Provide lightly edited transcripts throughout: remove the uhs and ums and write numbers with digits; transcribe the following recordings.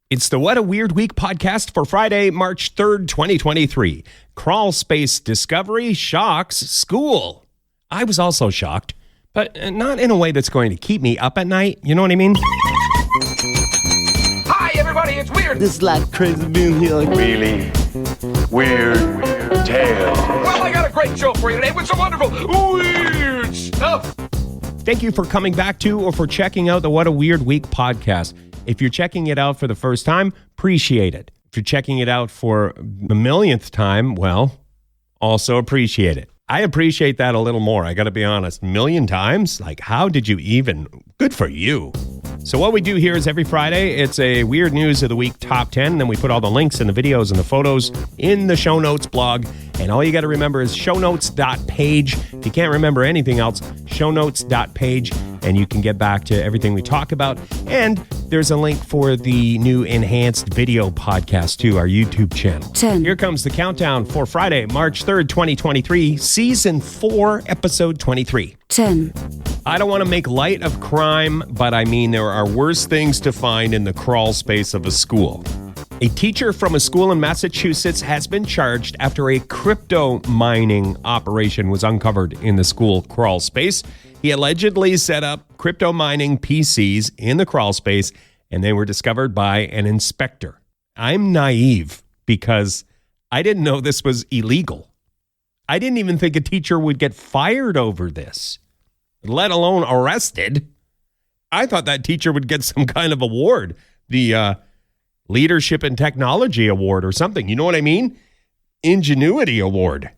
It's the What a Weird Week podcast for Friday, March 3rd, 2023. Crawl space discovery shocks school. I was also shocked, but not in a way that's going to keep me up at night. You know what I mean? Hi, everybody, it's Weird. This is like crazy being here. Really weird tales. Well, I got a great show for you today with some wonderful weird stuff. Thank you for coming back to or for checking out the What a Weird Week podcast. If you're checking it out for the first time, appreciate it. If you're checking it out for the millionth time, well, also appreciate it. I appreciate that a little more, I got to be honest. Million times? Like, how did you even? Good for you. So what we do here is every Friday, it's a Weird News of the Week top 10. And then we put all the links and the videos and the photos in the show notes blog. And all you got to remember is shownotes.page. If you can't remember anything else, shownotes.page. And you can get back to everything we talk about. And there's a link for the new enhanced video podcast to our YouTube channel. 10. Here comes the countdown for Friday, March 3rd, 2023, Season 4, Episode 23. 10. I don't want to make light of crime, but I mean there are worse things to find in the crawl space of a school. A teacher from a school in Massachusetts has been charged after a crypto mining operation was uncovered in the school crawl space. He allegedly set up crypto mining PCs in the crawl space, and they were discovered by an inspector. I'm naive because I didn't know this was illegal. I didn't even think a teacher would get fired over this, let alone arrested. I thought that teacher would get some kind of award, the Leadership and Technology Award or something. You know what I mean? Ingenuity Award.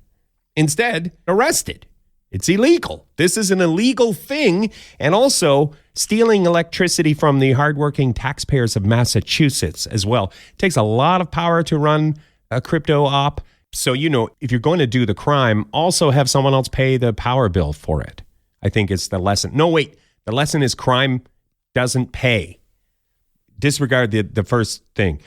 Instead, arrested. It's illegal. This is an illegal thing. And also stealing electricity from the hardworking taxpayers of Massachusetts as well. It takes a lot of power to run a crypto op. So, you know, if you're going to do the crime, also have someone else pay the power bill for it. I think it's the lesson. No, wait. The lesson is crime doesn't pay. Disregard the first thing.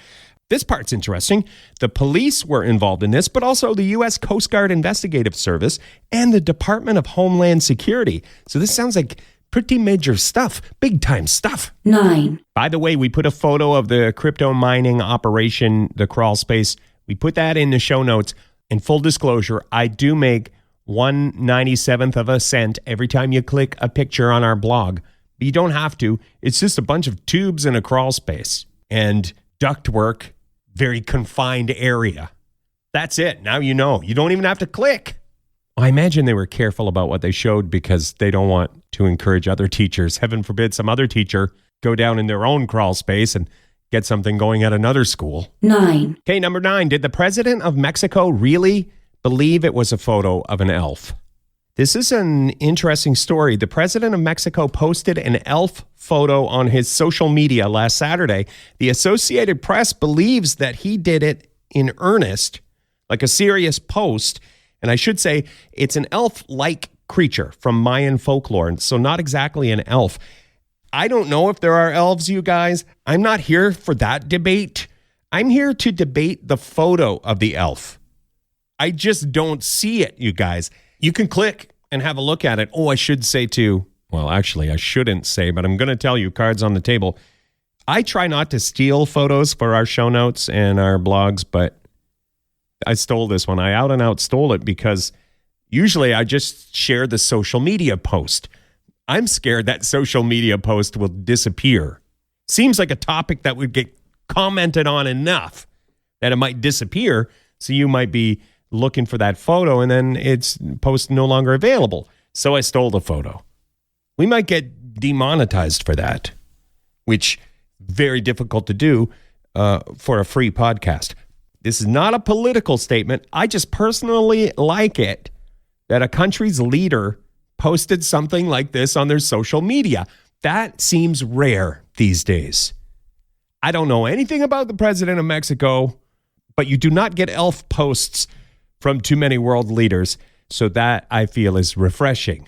This part's interesting. The police were involved in this, but also the U.S. Coast Guard Investigative Service and the Department of Homeland Security. So this sounds like pretty major stuff, big time stuff. 9. By the way, we put a photo of the crypto mining operation, the crawl space. We put that in the show notes. In full disclosure, I do make 1/97th of a cent every time you click a picture on our blog. But you don't have to. It's just a bunch of tubes in a crawl space and ductwork, very confined area. That's it. Now you know. You don't even have to click. I imagine they were careful about what they showed because they don't want to encourage other teachers. Heaven forbid some other teacher go down in their own crawl space and get something going at another school. 9. Okay, number 9. Did the president of Mexico really believe it was a photo of an elf? This is an interesting story. The president of Mexico posted an elf photo on his social media last Saturday. The Associated Press believes that he did it in earnest, like a serious post. And I should say it's an elf-like creature from Mayan folklore, so not exactly an elf. I don't know if there are elves, you guys. I'm not here for that debate. I'm here to debate the photo of the elf. I just don't see it, you guys. You can click and have a look at it. Oh, I should say too. Well, actually, I shouldn't say, but I'm going to tell you, cards on the table. I try not to steal photos for our show notes and our blogs, but I stole this one. I out and out stole it because usually I just share the social media post. I'm scared that social media post will disappear. Seems like a topic that would get commented on enough that it might disappear. So you might be looking for that photo and then it's post no longer available. So I stole the photo. We might get demonetized for that, which very difficult to do for a free podcast. This is not a political statement. I just personally like it that a country's leader posted something like this on their social media. That seems rare these days. I don't know anything about the president of Mexico, but you do not get elf posts from too many world leaders. So that I feel is refreshing.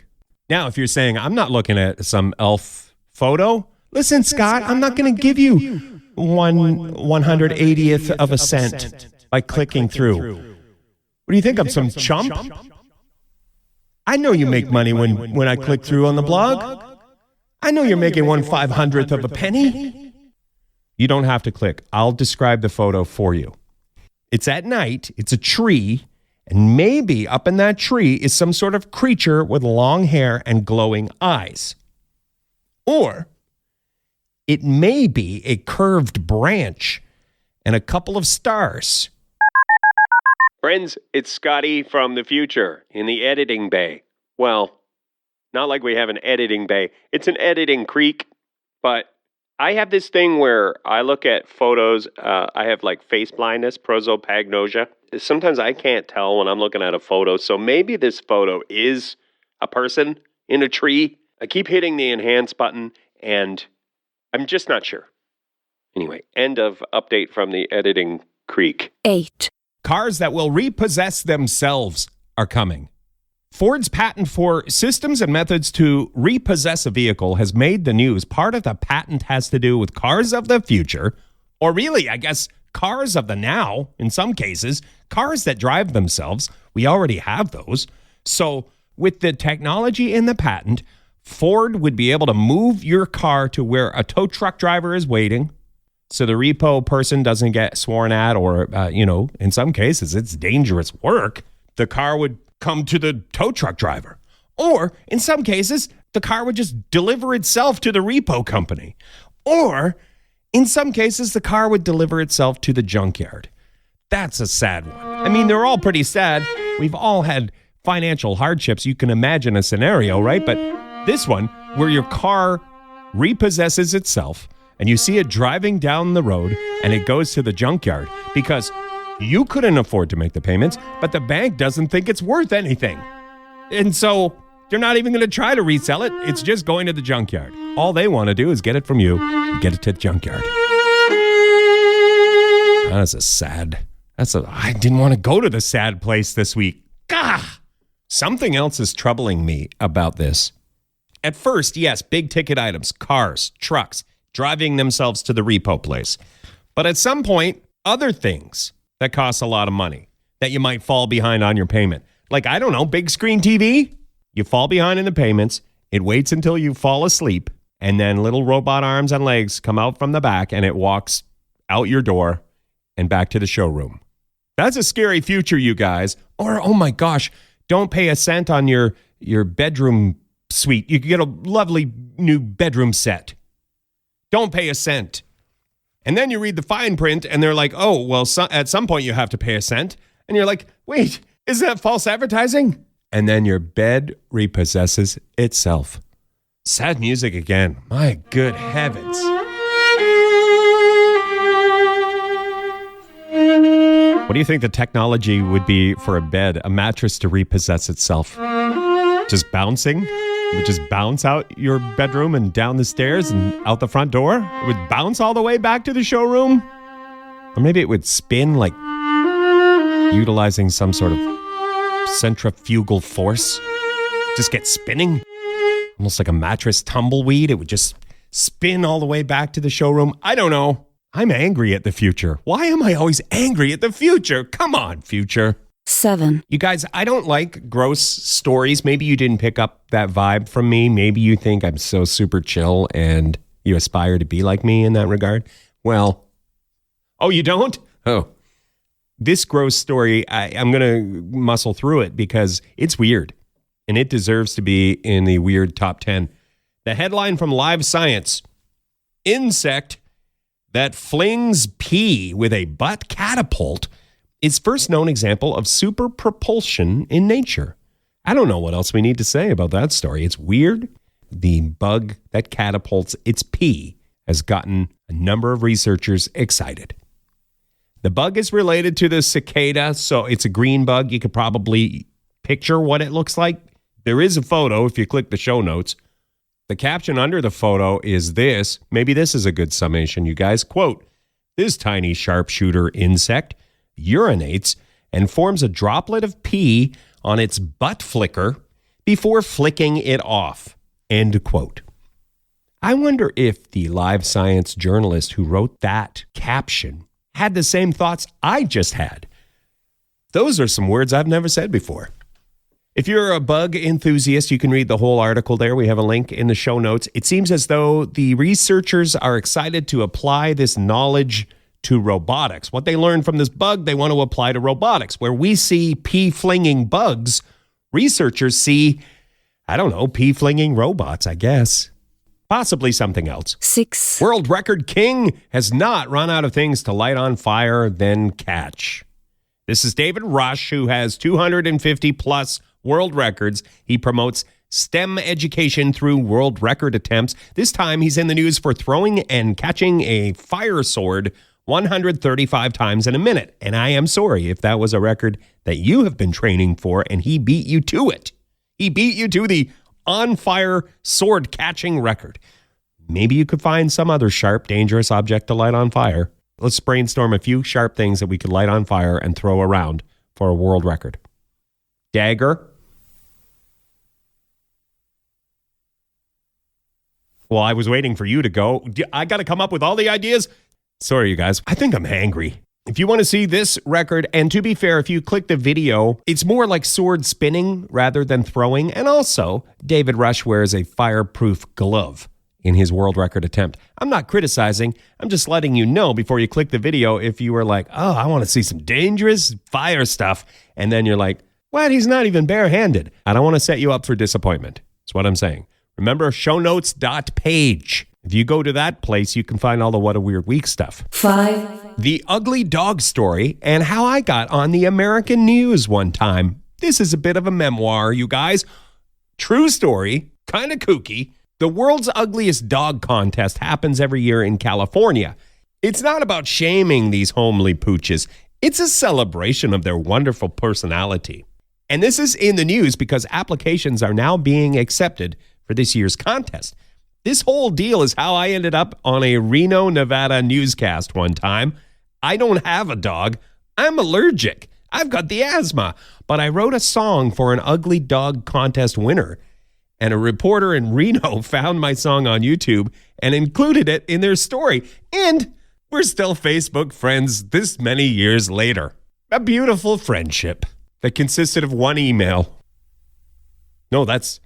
Now, if you're saying, I'm not looking at some elf photo, listen, Scott, I'm not going to give you 1/180th of a cent by clicking through. What do you think? I'm some chump? I know you make money when I click through on the blog. I know you're making 1/500th of a penny. You don't have to click. I'll describe the photo for you. It's at night. It's a tree. And maybe up in that tree is some sort of creature with long hair and glowing eyes. Or it may be a curved branch and a couple of stars. Friends, it's Scotty from the future in the editing bay. Well, not like we have an editing bay. It's an editing creek. But I have this thing where I look at photos. I have like face blindness, prosopagnosia. Sometimes I can't tell when I'm looking at a photo. So maybe this photo is a person in a tree. I keep hitting the enhance button and I'm just not sure. Anyway, end of update from the editing creek. 8. Cars that will repossess themselves are coming. Ford's patent for systems and methods to repossess a vehicle has made the news. Part of the patent has to do with cars of the future, or really, I guess, cars of the now, in some cases, cars that drive themselves. We already have those. So with the technology in the patent, Ford would be able to move your car to where a tow truck driver is waiting, so the repo person doesn't get sworn at, or, in some cases, it's dangerous work. The car would come to the tow truck driver. Or, in some cases, the car would just deliver itself to the repo company. Or, in some cases, the car would deliver itself to the junkyard. That's a sad one. I mean, they're all pretty sad. We've all had financial hardships. You can imagine a scenario, right? But this one, where your car repossesses itself, and you see it driving down the road, and it goes to the junkyard because you couldn't afford to make the payments, but the bank doesn't think it's worth anything. And so they're not even going to try to resell it. It's just going to the junkyard. All they want to do is get it from you and get it to the junkyard. I didn't want to go to the sad place this week. Gah! Something else is troubling me about this. At first, yes, big ticket items, cars, trucks, driving themselves to the repo place. But at some point, other things that cost a lot of money that you might fall behind on your payment. Like, I don't know, big screen TV. You fall behind in the payments. It waits until you fall asleep. And then little robot arms and legs come out from the back and it walks out your door and back to the showroom. That's a scary future, you guys. Or, oh my gosh, don't pay a cent on your bedroom suite. You can get a lovely new bedroom set. Don't pay a cent. And then you read the fine print and they're like, oh, well, at some point you have to pay a cent. And you're like, wait, is that false advertising? And then your bed repossesses itself. Sad music again. My good heavens. What do you think the technology would be for a bed, a mattress to repossess itself? Just bouncing? It would just bounce out your bedroom and down the stairs and out the front door? It would bounce all the way back to the showroom? Or maybe it would spin, like utilizing some sort of centrifugal force. Just get spinning? Almost like a mattress tumbleweed. It would just spin all the way back to the showroom. I don't know. I'm angry at the future. Why am I always angry at the future? Come on, future. 7. You guys, I don't like gross stories. Maybe you didn't pick up that vibe from me. Maybe you think I'm so super chill and you aspire to be like me in that regard. Well, oh, you don't? Oh, this gross story, I'm going to muscle through it because it's weird and it deserves to be in the weird top 10. The headline from Live Science: insect that flings pee with a butt catapult is first known example of super propulsion in nature. I don't know what else we need to say about that story. It's weird. The bug that catapults its pee has gotten a number of researchers excited. The bug is related to the cicada, so it's a green bug. You could probably picture what it looks like. There is a photo if you click the show notes. The caption under the photo is this. Maybe this is a good summation, you guys. Quote, "This tiny sharpshooter insect urinates and forms a droplet of pee on its butt flicker before flicking it off." End quote. I wonder if the Live Science journalist who wrote that caption had the same thoughts I just had. Those are some words I've never said before. If you're a bug enthusiast, you can read the whole article there. We have a link in the show notes. It seems as though the researchers are excited to apply this knowledge to robotics. What they learned from this bug, they want to apply to robotics. Where we see pee-flinging bugs, researchers see, I don't know, pee-flinging robots, I guess. Possibly something else. 6. World record king has not run out of things to light on fire, then catch. This is David Rush, who has 250 plus world records. He promotes STEM education through world record attempts. This time he's in the news for throwing and catching a fire sword 135 times in a minute. And I am sorry if that was a record that you have been training for and he beat you to it. He beat you to the on-fire sword catching record. Maybe you could find some other sharp, dangerous object to light on fire. Let's brainstorm a few sharp things that we could light on fire and throw around for a world record. Dagger. Well, I was waiting for you to go. I got to come up with all the ideas. Sorry, you guys. I think I'm hangry. If you want to see this record, and to be fair, if you click the video, it's more like sword spinning rather than throwing. And also, David Rush wears a fireproof glove in his world record attempt. I'm not criticizing. I'm just letting you know before you click the video if you were like, oh, I want to see some dangerous fire stuff. And then you're like, what? He's not even barehanded. I don't want to set you up for disappointment. That's what I'm saying. Remember, shownotes.page. If you go to that place, you can find all the What a Weird Week stuff. 5. The ugly dog story and how I got on the American news one time. This is a bit of a memoir, you guys. True story, kind of kooky. The world's ugliest dog contest happens every year in California. It's not about shaming these homely pooches. It's a celebration of their wonderful personality. And this is in the news because applications are now being accepted for this year's contest. This whole deal is how I ended up on a Reno, Nevada newscast one time. I don't have a dog. I'm allergic. I've got the asthma. But I wrote a song for an ugly dog contest winner. And a reporter in Reno found my song on YouTube and included it in their story. And we're still Facebook friends this many years later. A beautiful friendship that consisted of one email. No, that's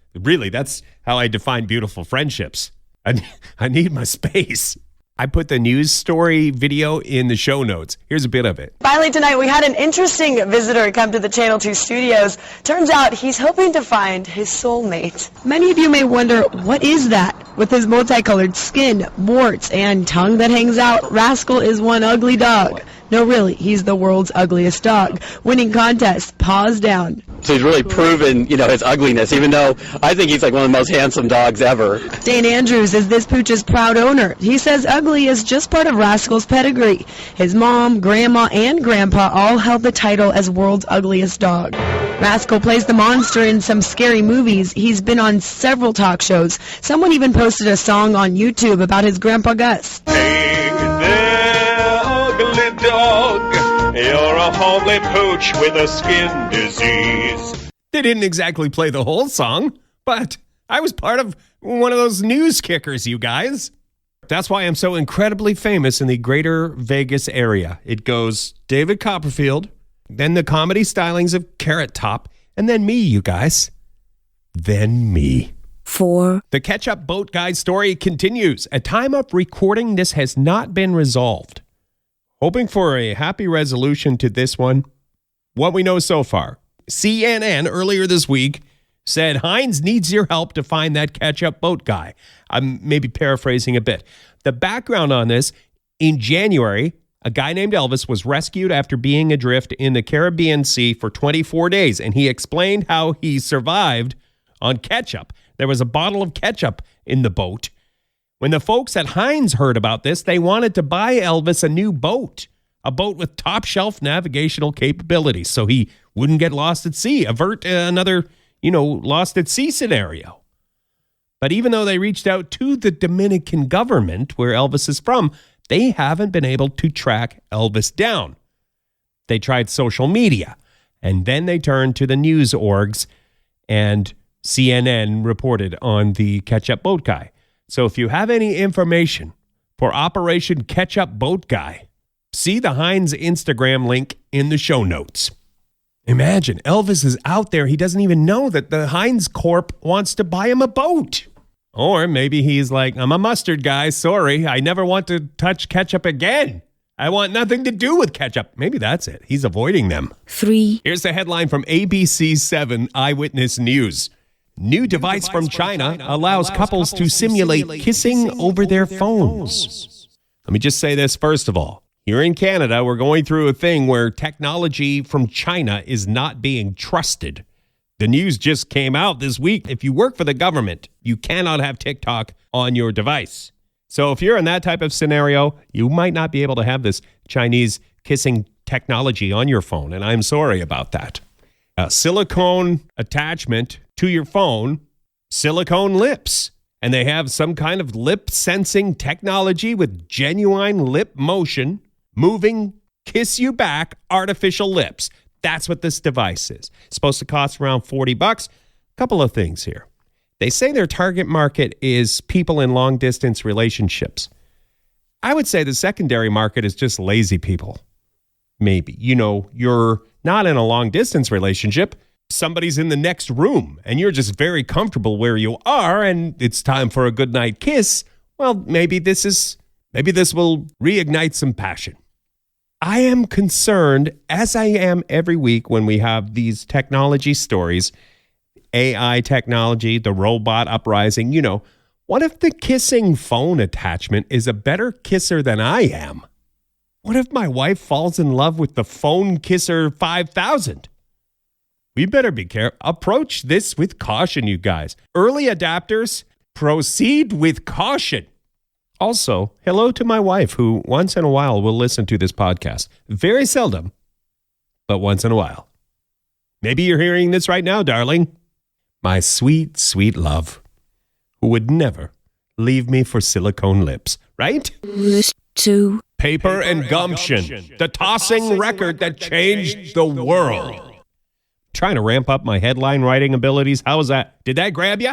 how I define beautiful friendships. I need my space. I put the news story video in the show notes. Here's a bit of it. Finally tonight, we had an interesting visitor come to the Channel 2 studios. Turns out he's hoping to find his soulmate. Many of you may wonder, what is that? With his multicolored skin, warts, and tongue that hangs out, Rascal is one ugly dog. No, really, he's the world's ugliest dog. Winning contest, paws down. So he's really proven, his ugliness, even though I think he's like one of the most handsome dogs ever. Dane Andrews is this pooch's proud owner. He says ugly is just part of Rascal's pedigree. His mom, grandma, and grandpa all held the title as world's ugliest dog. Rascal plays the monster in some scary movies. He's been on several talk shows. Someone even posted a song on YouTube about his grandpa Gus. Hey there, ugly dog, you're a homely pooch with a skin disease. They didn't exactly play the whole song, but I was part of one of those news kickers, you guys. That's why I'm so incredibly famous in the greater Vegas area. It goes David Copperfield, then the comedy stylings of Carrot Top, and then me, you guys. Then me. 4. The Ketchup boat guy story continues. At time of recording, this has not been resolved. Hoping for a happy resolution to this one. What we know so far. CNN earlier this week said Heinz needs your help to find that Ketchup boat guy. I'm maybe paraphrasing a bit. The background on this, in January, a guy named Elvis was rescued after being adrift in the Caribbean Sea for 24 days, and he explained how he survived on ketchup. There was a bottle of ketchup in the boat. When the folks at Heinz heard about this, they wanted to buy Elvis a new boat, a boat with top-shelf navigational capabilities, so he wouldn't get lost at sea, avert another, lost at sea scenario. But even though they reached out to the Dominican government, where Elvis is from, they haven't been able to track Elvis down. They tried social media, and then they turned to the news orgs, and CNN reported on the Ketchup boat guy. So if you have any information for Operation Ketchup Boat Guy, see the Heinz Instagram link in the show notes. Imagine, Elvis is out there. He doesn't even know that the Heinz Corp wants to buy him a boat. Or maybe he's like, I'm a mustard guy. Sorry, I never want to touch ketchup again. I want nothing to do with ketchup. Maybe that's it. He's avoiding them. 3. Here's the headline from ABC 7 Eyewitness News. New device from China allows couples to simulate kissing over their phones. Let me just say this first of all. Here in Canada, we're going through a thing where technology from China is not being trusted. The news just came out this week. If you work for the government, you cannot have TikTok on your device. So if you're in that type of scenario, you might not be able to have this Chinese kissing technology on your phone, and I'm sorry about that. A silicone attachment to your phone, silicone lips. And they have some kind of lip sensing technology with genuine lip motion, moving, kiss you back, artificial lips. That's what this device is. It's supposed to cost around $40. Couple of things here. They say their target market is people in long distance relationships. I would say the secondary market is just lazy people. Maybe. You're not in a long distance relationship. Somebody's in the next room and you're just very comfortable where you are and it's time for a goodnight kiss. Well, maybe this will reignite some passion. I am concerned, as I am every week when we have these technology stories, AI technology, the robot uprising, what if the kissing phone attachment is a better kisser than I am? What if my wife falls in love with the phone kisser 5000? We better be careful. Approach this with caution, you guys. Early adapters, proceed with caution. Also, hello to my wife, who once in a while will listen to this podcast. Very seldom, but once in a while. Maybe you're hearing this right now, darling. My sweet, sweet love, who would never leave me for silicone lips, right? 2. Paper and gumption, the tossing record that changed the world. Trying to ramp up my headline writing abilities. How was that? Did that grab you?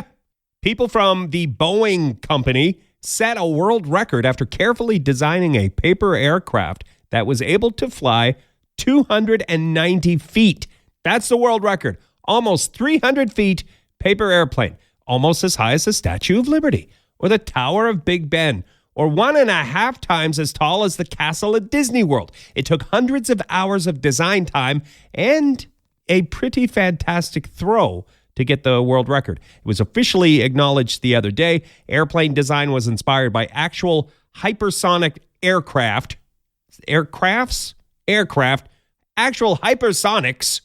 People from the Boeing company set a world record after carefully designing a paper aircraft that was able to fly 290 feet. That's the world record. Almost 300 feet paper airplane. Almost as high as the Statue of Liberty or the Tower of Big Ben, or 1.5 times as tall as the castle at Disney World. It took hundreds of hours of design time and a pretty fantastic throw to get the world record. It was officially acknowledged the other day. Airplane design was inspired by actual hypersonic aircraft, actual hypersonics.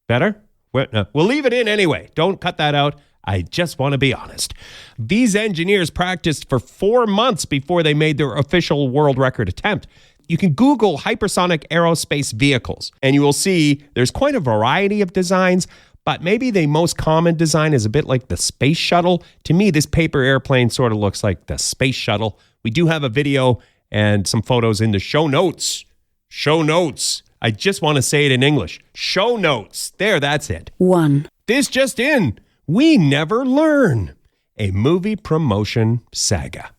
Better? We'll leave it in anyway. Don't cut that out. I just want to be honest. These engineers practiced for 4 months before they made their official world record attempt. You can Google hypersonic aerospace vehicles, and you will see there's quite a variety of designs, but maybe the most common design is a bit like the space shuttle. To me, this paper airplane sort of looks like the space shuttle. We do have a video and some photos in the show notes. Show notes. I just want to say it in English. Show notes. There, that's it. 1. This just in. We Never Learn. A movie promotion saga.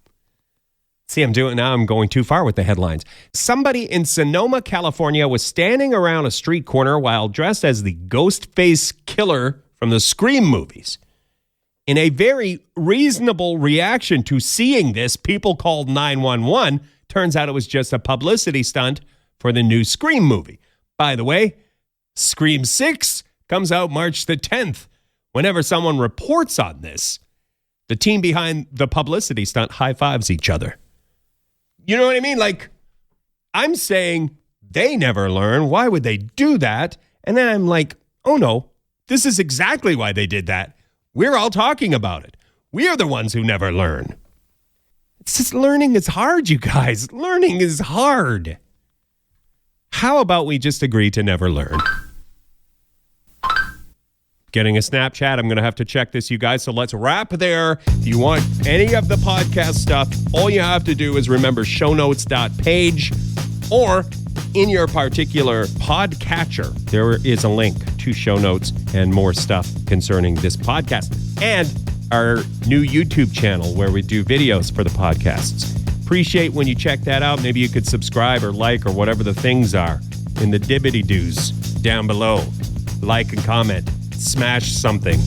See, I'm going too far with the headlines. Somebody in Sonoma, California was standing around a street corner while dressed as the ghost face killer from the Scream movies. In a very reasonable reaction to seeing this, people called 911. Turns out it was just a publicity stunt for the new Scream movie. By the way, Scream 6 comes out March the 10th. Whenever someone reports on this, the team behind the publicity stunt high-fives each other. You know what I mean? Like, I'm saying they never learn. Why would they do that? And then I'm like, oh no, this is exactly why they did that. We're all talking about it. We are the ones who never learn. It's just learning is hard, you guys. Learning is hard. How about we just agree to never learn? Getting a Snapchat. I'm going to have to check this, you guys. So let's wrap there. If you want any of the podcast stuff, all you have to do is remember shownotes.page, or in your particular podcatcher, there is a link to show notes and more stuff concerning this podcast and our new YouTube channel where we do videos for the podcasts. Appreciate when you check that out. Maybe you could subscribe or like or whatever the things are in the dibbity-doos down below. like and comment. Smash something.